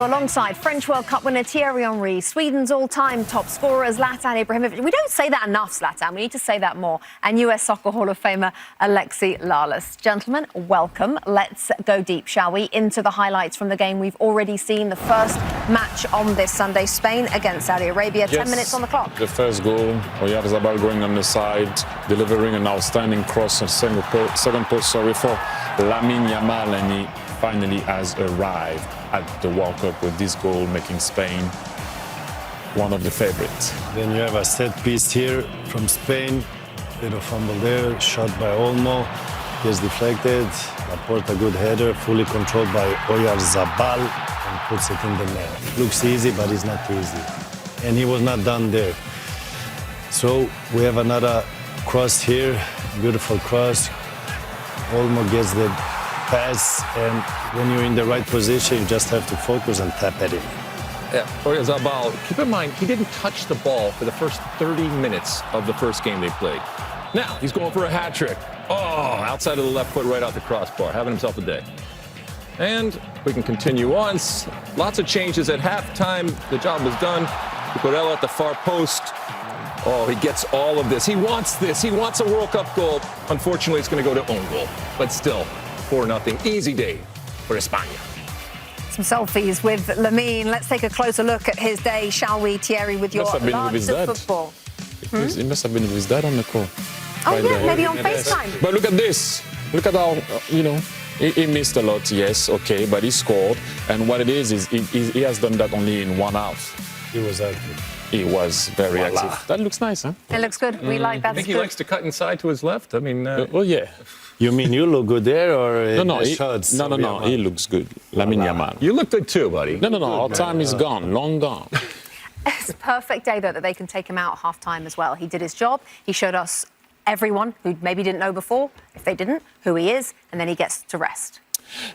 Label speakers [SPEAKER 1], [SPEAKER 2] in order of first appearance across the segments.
[SPEAKER 1] Alongside French World Cup winner Thierry Henry, Sweden's all-time top scorer Zlatan Ibrahimovic. We don't say that enough, Zlatan. We need to say that more. And US Soccer Hall of Famer Alexi Lalas. Gentlemen, welcome. Let's go deep, shall we, into the highlights from the game we've already seen. The first match on this Sunday, Spain against Saudi Arabia. Yes. 10 minutes on the clock.
[SPEAKER 2] The first goal, Yamal going on the side, delivering an outstanding cross on second post, for Lamine Yamal, and he finally has arrived at the World Cup with this goal, making Spain one of the favorites.
[SPEAKER 3] Then you have a set piece here from Spain. Little fumble there, shot by Olmo, gets deflected. Laporta, good header, fully controlled by Oyarzabal, and puts it in the net. Looks easy, but it's not easy. And he was not done there. So we have another cross here, beautiful cross. Olmo gets the pass, and when you're in the right position, you just have to focus and tap at him.
[SPEAKER 4] Yeah, Oyarzabal, keep in mind, he didn't touch the ball for the first 30 minutes of the first game they played. Now, he's going for a hat trick. Oh, outside of the left foot, right out the crossbar, having himself a day. And we can continue on. Lots of changes at halftime. The job was done. Cucurella at the far post. Oh, he gets all of this. He wants this. He wants a World Cup goal. Unfortunately, it's going to go to own goal. But still, 4-0. Easy day for España.
[SPEAKER 1] Some selfies with Lamine. Let's take a closer look at his day, shall we, Thierry, with your love of football.
[SPEAKER 2] He must have been with his dad on the call.
[SPEAKER 1] Oh, right, yeah, maybe on FaceTime.
[SPEAKER 2] But look at this. Look at how, he missed a lot, yes, okay, but he scored. And what it is he has done that only in 1 half.
[SPEAKER 3] He was active.
[SPEAKER 2] He was very active. That looks nice, huh?
[SPEAKER 1] It looks good. We like that.
[SPEAKER 4] I think he likes to cut inside to his left. I mean...
[SPEAKER 2] well, yeah.
[SPEAKER 3] You mean you look good there, or
[SPEAKER 2] no,
[SPEAKER 3] shots?
[SPEAKER 2] No, he looks good. Lamine Yamal.
[SPEAKER 4] You look good too, buddy.
[SPEAKER 2] No, our time is gone, long gone.
[SPEAKER 1] It's a perfect day, though, that they can take him out at half-time as well. He did his job. He showed us everyone who maybe didn't know before, if they didn't, who he is, and then he gets to rest.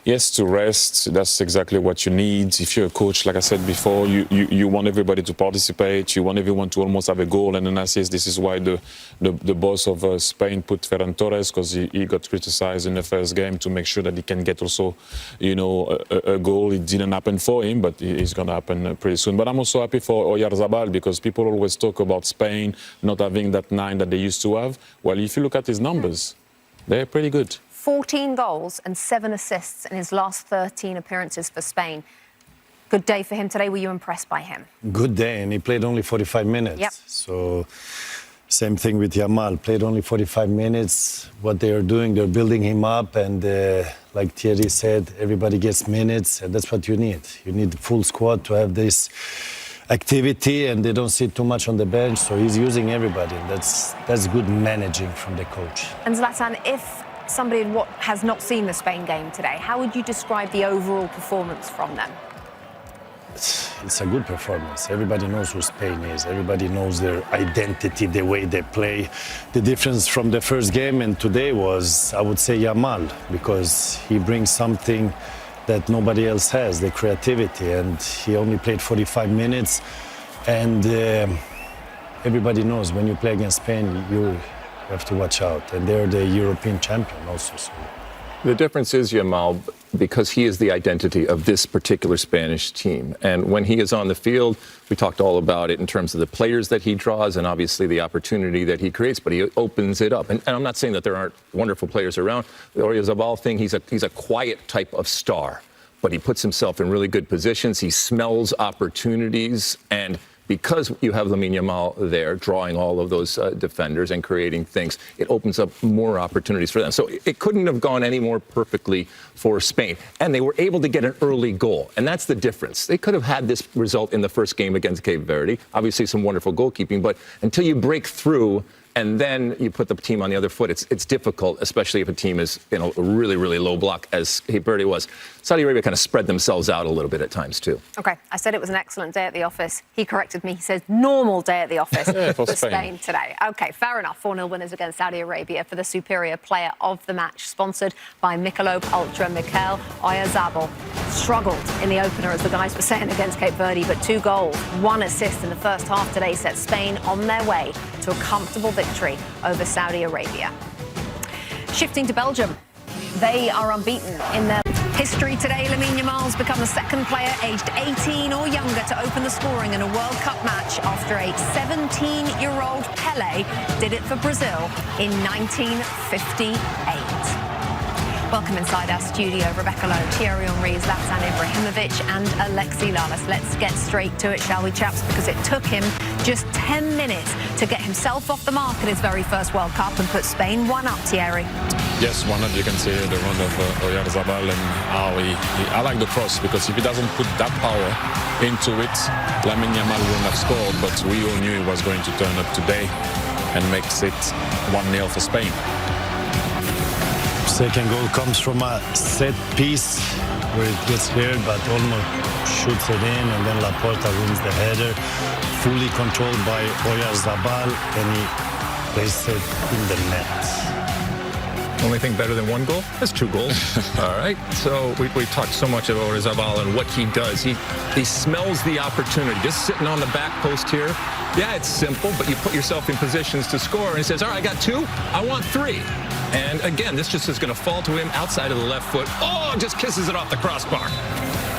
[SPEAKER 2] Yes, to rest. That's exactly what you need. If you're a coach, like I said before, you want everybody to participate. You want everyone to almost have a goal and an assist. This is why the boss of Spain put Ferran Torres, because he got criticized in the first game to make sure that he can get also, a goal. It didn't happen for him, but it's going to happen pretty soon. But I'm also happy for Oyarzabal, because people always talk about Spain not having that 9 that they used to have. Well, if you look at his numbers, they're pretty good.
[SPEAKER 1] 14 goals and 7 assists in his last 13 appearances for Spain. Good day for him today. Were you impressed by him? Good
[SPEAKER 3] day, and he played only 45 minutes.
[SPEAKER 1] Yep.
[SPEAKER 3] So, same thing with Yamal. Played only 45 minutes. What they are doing, they're building him up, and like Thierry said, everybody gets minutes, and that's what you need. You need the full squad to have this activity, and they don't sit too much on the bench, so he's using everybody. That's good managing from the coach.
[SPEAKER 1] And Zlatan, if somebody has not seen the Spain game today, how would you describe the overall performance from them?
[SPEAKER 3] It's a good performance. Everybody knows who Spain is. Everybody knows their identity, the way they play. The difference from the first game and today was, I would say, Yamal, because he brings something that nobody else has, the creativity, and he only played 45 minutes. And everybody knows when you play against Spain, you have to watch out. And they're the European champion also. So.
[SPEAKER 4] The difference is, Yamal, because he is the identity of this particular Spanish team. And when he is on the field, we talked all about it in terms of the players that he draws and obviously the opportunity that he creates, but he opens it up. And I'm not saying that there aren't wonderful players around. The Oyarzabal thing, he's a quiet type of star, but he puts himself in really good positions. He smells opportunities, and because you have Lamine Yamal there drawing all of those defenders and creating things, it opens up more opportunities for them. So it couldn't have gone any more perfectly for Spain. And they were able to get an early goal. And that's the difference. They could have had this result in the first game against Cape Verde. Obviously, some wonderful goalkeeping. But until you break through and then you put the team on the other foot, it's difficult, especially if a team is in a really, really low block, as Cape Verde was. Saudi Arabia kind of spread themselves out a little bit at times, too.
[SPEAKER 1] OK, I said it was an excellent day at the office. He corrected me. He says normal day at the office for Spain today. OK, fair enough. 4-0 winners against Saudi Arabia for the superior player of the match, sponsored by Michelob Ultra. Mikel Oyarzabal struggled in the opener, as the guys were saying, against Cape Verde, but 2 goals, 1 assist in the first half today set Spain on their way to a comfortable victory over Saudi Arabia. Shifting to Belgium, they are unbeaten in their History today, Lamine Yamal's become the second player aged 18 or younger to open the scoring in a World Cup match after a 17-year-old Pelé did it for Brazil in 1958. Welcome inside our studio, Rebecca Lowe, Thierry Henry, Zlatan Ibrahimovic and Alexi Lalas. Let's get straight to it, shall we, chaps? Because it took him just 10 minutes to get himself off the mark in his very first World Cup and put Spain 1-up, Thierry.
[SPEAKER 2] Yes, 1-up. You can see the run of Oyarzabal and how I like the cross, because if he doesn't put that power into it, Lamine Yamal wouldn't have scored, but we all knew he was going to turn up today and makes it 1-0 for Spain.
[SPEAKER 3] Second goal comes from a set piece where it gets cleared, but Olmo shoots it in, and then Laporta wins the header. Fully controlled by Oyarzabal, and he places it in the net.
[SPEAKER 4] Only thing better than one goal? That's 2 goals. All right. So we talked so much about Oyarzabal and what he does. He smells the opportunity. Just sitting on the back post here. Yeah, it's simple, but you put yourself in positions to score, and he says, all right, I got 2. I want 3. And again, this just is going to fall to him outside of the left foot. Oh, just kisses it off the crossbar.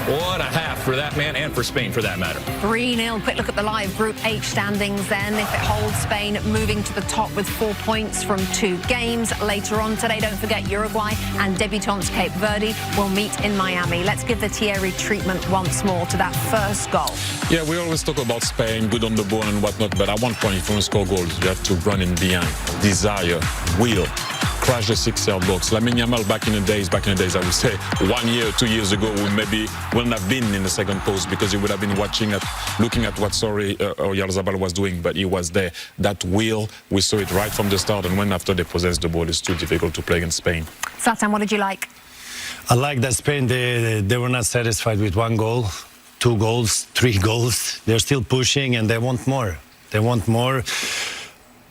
[SPEAKER 4] What a half for that man and for Spain, for that matter.
[SPEAKER 1] 3-0. Quick look at the live Group H standings then. If it holds, Spain moving to the top with 4 points from 2 games. Later on today, don't forget, Uruguay and debutants Cape Verde will meet in Miami. Let's give the Thierry treatment once more to that first goal.
[SPEAKER 2] Yeah, we always talk about Spain, good on the ball and whatnot, but at one point, if you want to score goals, you have to run in behind, desire, will. Crash the 6-yard box. Lamine Yamal back in the days, I would say 1 year, 2 years ago, we maybe wouldn't have been in the second post because he would have been looking at what Oyarzabal was doing, but he was there. That will, we saw it right from the start, and when after they possessed the ball, it's too difficult to play against Spain.
[SPEAKER 1] Zlatan, what did you like?
[SPEAKER 3] I like that Spain, they were not satisfied with 1 goal, 2 goals, 3 goals. They're still pushing, and they want more. They want more.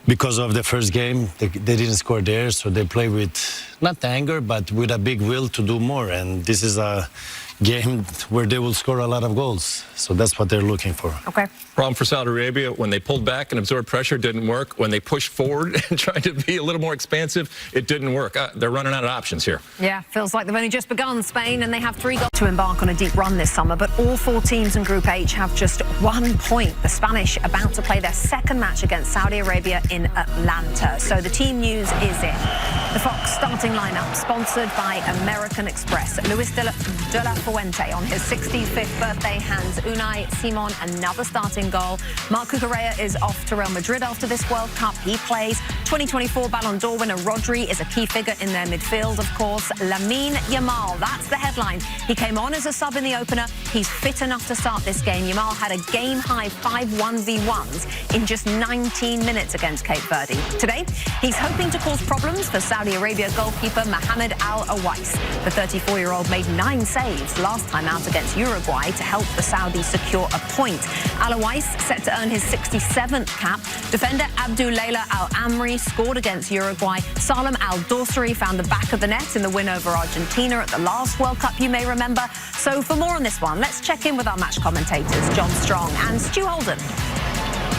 [SPEAKER 3] Because of the first game, they didn't score there, so they play with, not anger, but with a big will to do more. And this is a game where they will score a lot of goals. So that's what they're looking for.
[SPEAKER 1] Okay.
[SPEAKER 4] Problem for Saudi Arabia, when they pulled back and absorbed pressure, didn't work. When they pushed forward and tried to be a little more expansive, it didn't work. They're running out of options here.
[SPEAKER 1] Yeah, feels like they've only just begun, Spain, and they have 3 goals to embark on a deep run this summer. But all 4 teams in Group H have just 1 point. The Spanish about to play their second match against Saudi Arabia in Atlanta. So the team news is in. The Fox starting lineup, sponsored by American Express. Luis de la Fuente on his 65th birthday hands Unai Simon another starting goal. Marc Cucurella is off to Real Madrid after this World Cup. He plays. 2024 Ballon d'Or winner Rodri is a key figure in their midfield, of course. Lamine Yamal, that's the headline. He came on as a sub in the opener. He's fit enough to start this game. Yamal had a game-high 5 1v1s in just 19 minutes against Cape Verde. Today, he's hoping to cause problems for Saudi Arabia goalkeeper Mohamed Al-Awais. The 34-year-old made 9 saves last time out against Uruguay to help the Saudis secure a point. Al-Awais set to earn his 67th cap. Defender Abdulaila Al-Amri scored against Uruguay. Salem Al-Dawsari found the back of the net in the win over Argentina at the last World Cup, you may remember. So for more on this one, let's check in with our match commentators, John Strong and Stu Holden.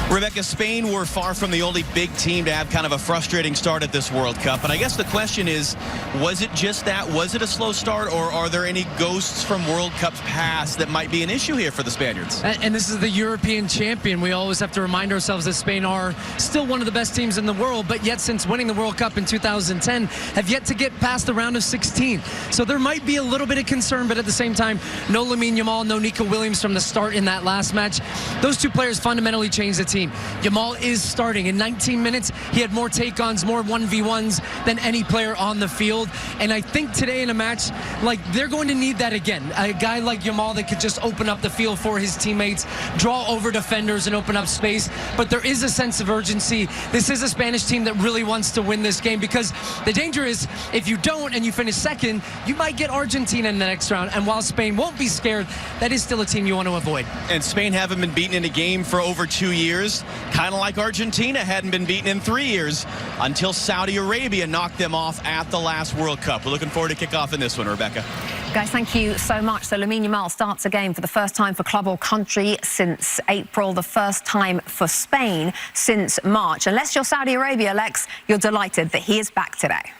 [SPEAKER 5] Rebecca, Spain were far from the only big team to have kind of a frustrating start at this World Cup. And I guess the question is, was it just that? Was it a slow start, or are there any ghosts from World Cups past that might be an issue here for the Spaniards?
[SPEAKER 6] And this is the European champion. We always have to remind ourselves that Spain are still one of the best teams in the world, but yet since winning the World Cup in 2010, have yet to get past the round of 16. So there might be a little bit of concern, but at the same time, no Lamine Yamal, no Nico Williams from the start in that last match. Those 2 players fundamentally changed the team. Yamal is starting. In 19 minutes, he had more take-ons, more 1v1s than any player on the field. And I think today in a match, like, they're going to need that again. A guy like Yamal that could just open up the field for his teammates, draw over defenders and open up space. But there is a sense of urgency. This is a Spanish team that really wants to win this game, because the danger is if you don't and you finish second, you might get Argentina in the next round. And while Spain won't be scared, that is still a team you want to avoid.
[SPEAKER 5] And Spain haven't been beaten in a game for over 2 years. Kind of like Argentina hadn't been beaten in 3 years until Saudi Arabia knocked them off at the last World Cup. We're looking forward to kickoff in this one, Rebecca.
[SPEAKER 1] Guys, thank you so much. So Lamine Yamal starts a game for the first time for club or country since April, the first time for Spain since March. Unless you're Saudi Arabia, Lex, you're delighted that he is back today.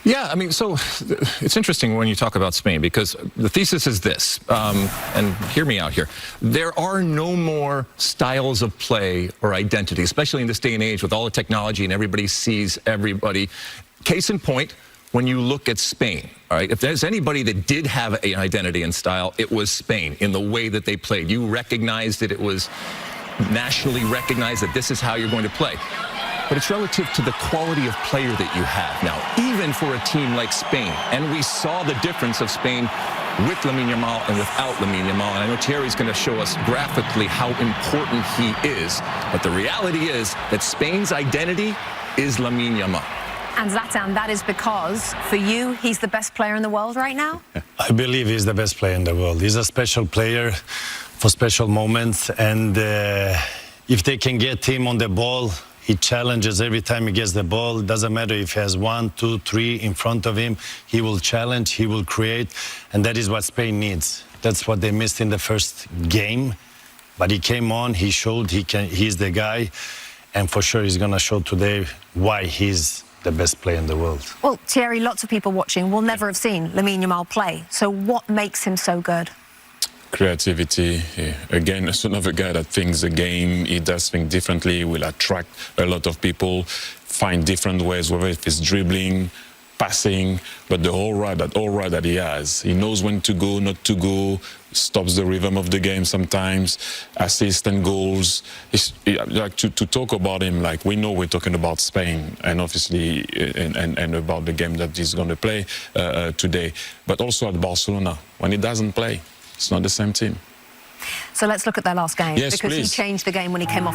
[SPEAKER 4] Yeah, I mean, so it's interesting when you talk about Spain, because the thesis is this, and hear me out here. There are no more styles of play or identity, especially in this day and age with all the technology and everybody sees everybody. Case in point, when you look at Spain, all right, if there's anybody that did have an identity and style, it was Spain in the way that they played. You recognized it. It was nationally recognized that this is how you're going to play. But it's relative to the quality of player that you have now, even for a team like Spain. And we saw the difference of Spain with Lamine Yamal and without Lamine Yamal. And I know Thierry's going to show us graphically how important he is. But the reality is that Spain's identity is Lamine Yamal.
[SPEAKER 1] And Zlatan, that is because, for you, he's the best player in the world right now?
[SPEAKER 3] I believe he's the best player in the world. He's a special player for special moments. And if they can get him on the ball, he challenges every time he gets the ball. It doesn't matter if he has 1, 2, 3 in front of him. He will challenge, he will create, and that is what Spain needs. That's what they missed in the first game. But he came on, he showed he's the guy, and for sure he's going to show today why he's the best player in the world.
[SPEAKER 1] Well, Thierry, lots of people watching will never have seen Lamine Yamal play. So what makes him so good?
[SPEAKER 2] Creativity. Again, it's another guy that thinks the game. He does things differently. Will attract a lot of people. Find different ways, whether it's dribbling, passing, but the aura that he has. He knows when to go, not to go. Stops the rhythm of the game sometimes. Assists and goals. Like to talk about him, like we know we're talking about Spain and obviously and about the game that he's going to play today, but also at Barcelona when he doesn't play. It's not the same team.
[SPEAKER 1] So let's look at their last game.
[SPEAKER 2] Yes,
[SPEAKER 1] because
[SPEAKER 2] please.
[SPEAKER 1] he changed the game when he came off the